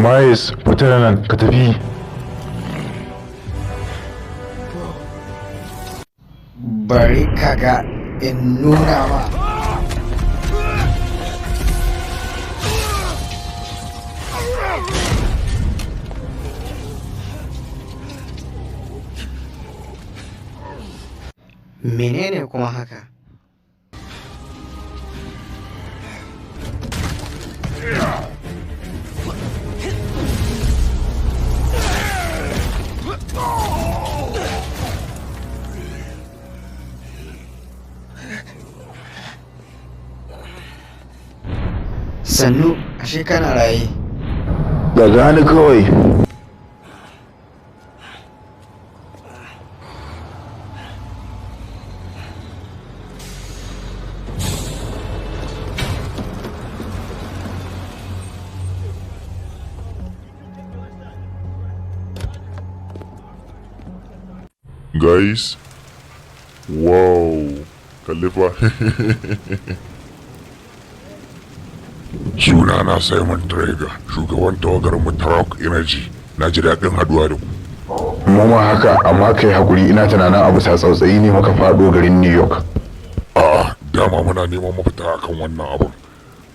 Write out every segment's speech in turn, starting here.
Mais, fita da nan, ka tafi. Bari kaga in nuna ma. Menene kuma haka? Sannu, ashe kana raye. Daga ni kawai. Guys, wow, Khalifa. Suna na Simon Traeger, shugaban tawagar mu ta Rock Energy. Na ji daɗin haduwa da ku. Mu ma haka, amma kai hakuri, ina tunanin abu sa tsautsayi ne muka faɗo garin New York. A'a, dama muna neman mafita akan wannan abun.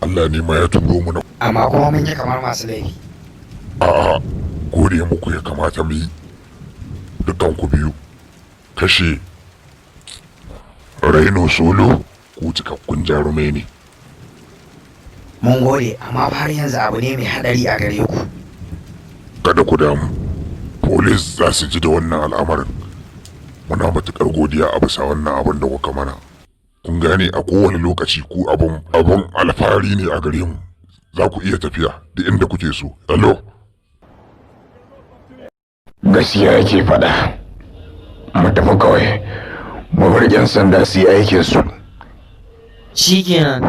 Allah ne ma ya turo mu na. Amma kuma mun yi kamar masu laifi. A'a, gode muku ya kamata mu yi. Dukkan ku biyu. Kashe Raino Solo, ku cikakkun jarumai ne. Mun gode, amma har yanzu abu ne mai hadari a gare ku. Kada ku damu, polis za su ji da wannan al'amarin. Muna matuƙar godiya a bisa wannan abin da kuka mana. Kun gane, a kowane lokaci ku abun alfahari ne a gare mu. Za ku iya tafiya duk inda kuke so. Hello? Gaskiya yake faɗa. Mu tafi kawai, mu bar 'yan sanda su yi aikinsu. Shikenan.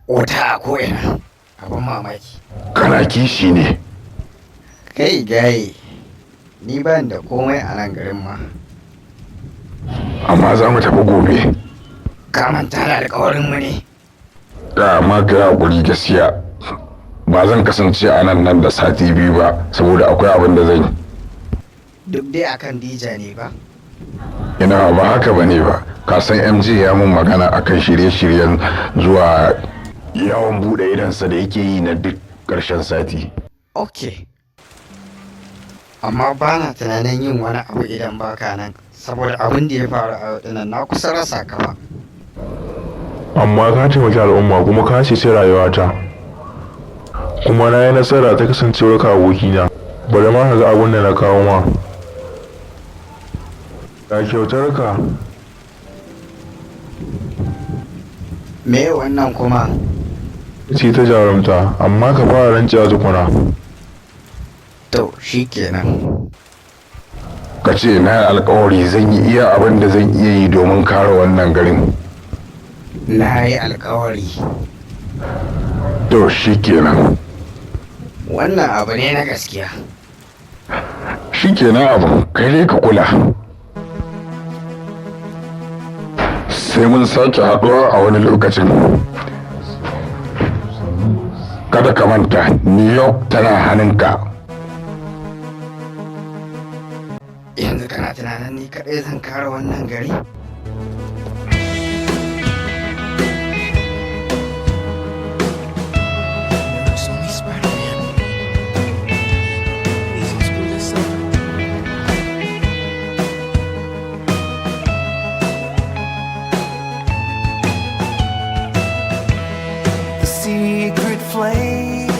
Wata a ko'ina, abin mamaki. Kana kishi ne. Kai gaye, ni ban da komai a nan garin ma. Amma za mu tafi gobe. Ka manta da alƙawarinmu ne. Da amma ka hakuri gaskiya. Ba zan kasance a nan da sati biyu ba, saboda akwai abin da zan yi. Duk dai akan dija ne ba? Ina ba haka bane ba. Ka san MJ ya mun magana akan shirye-shiryen zuwa yawon bude idansa da yake yi na duk ƙarshen sati. Ok. Amma ba na tunanin yin wani abu idan baka nan, saboda abin da ya faru a yau na kusa rasa ka ba. Amma ka taimaki al'umma kuma ka cece rayuwata. Kuma na yi nasara ta kasancewar ka abokina. Bari ma ka ga abin da na kawo ma. Ga kyautar ka. Me wannan kuma? Ce ta jarumta, amma ka fara rancewa tukuna. To, shi kenan. Ka ce na alkawari zan yi iya abin da zan iya yi domin kare wannan garin. Na yi alkawari. To shi kenan. Wannan abu ne na gaskiya. Shi kenan abu, kai dai ka kula. Sai mun sake haɗuwa a wani lokacin. Kada ka manta, New York tana hannunka. Yanzu kana tunanin ni kaɗai zan kare wannan gari? Flame,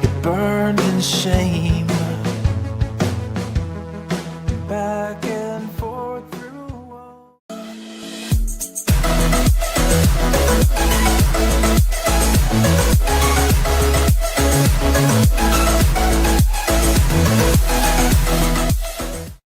it burned in shame.